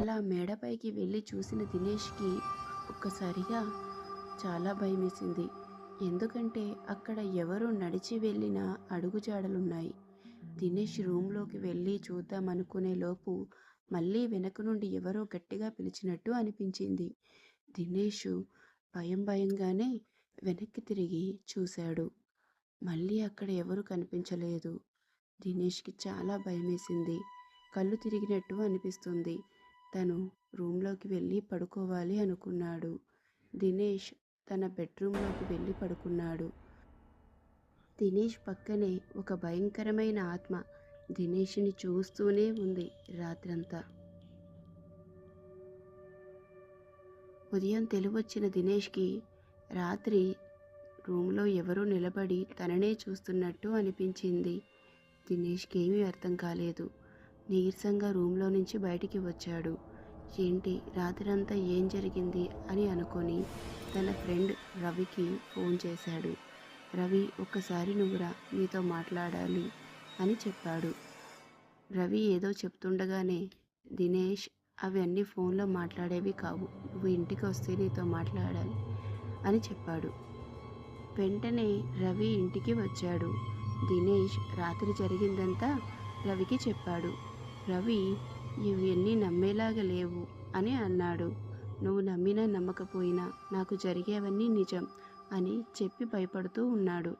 అలా మేడపైకి వెళ్ళి చూసిన దినేష్కి ఒక్కసారిగా చాలా భయమేసింది. ఎందుకంటే అక్కడ ఎవరో నడిచి వెళ్ళిన అడుగుజాడలున్నాయి. దినేష్ రూమ్లోకి వెళ్ళి చూద్దామనుకునే లోపు మళ్ళీ వెనక నుండి ఎవరో గట్టిగా పిలిచినట్టు అనిపించింది. దినేషు భయంగానే వెనక్కి తిరిగి చూశాడు. మళ్ళీ అక్కడ ఎవరు కనిపించలేదు. దినేష్కి చాలా భయమేసింది. కళ్ళు తిరిగినట్టు అనిపిస్తుంది. తను రూమ్లోకి వెళ్ళి పడుకోవాలి అనుకున్నాడు. దినేష్ తన బెడ్రూమ్లోకి వెళ్ళి పడుకున్నాడు. దినేష్ పక్కనే ఒక భయంకరమైన ఆత్మ దినేష్ని చూస్తూనే ఉంది రాత్రంతా. ఉదయం తెలివొచ్చిన దినేష్కి రాత్రి రూమ్లో ఎవరో నిలబడి తననే చూస్తున్నట్టు అనిపించింది. దినేష్కి ఏమీ అర్థం కాలేదు. నీరసంగా రూమ్లో నుంచి బయటికి వచ్చాడు. ఏంటి రాత్రంతా ఏం జరిగింది అని అనుకొని తన ఫ్రెండ్ రవికి ఫోన్ చేశాడు. రవి, ఒక్కసారి నువ్వురా, నీతో మాట్లాడాలి అని చెప్పాడు. రవి ఏదో చెప్తుండగానే దినేష్, అవి అన్నీ ఫోన్లో మాట్లాడేవి కావు, నువ్వు ఇంటికి వస్తే నీతో మాట్లాడాలి అని చెప్పాడు. వెంటనే రవి ఇంటికి వచ్చాడు. దినేష్ రాత్రి జరిగిందంతా రవికి చెప్పాడు. రవి, ఇవన్నీ నమ్మేలాగా లేవు అని అన్నాడు. నువ్వు నమ్మినా నమ్మకపోయినా నాకు జరిగేవన్నీ నిజం అని చెప్పి భయపడుతూ ఉన్నాడు.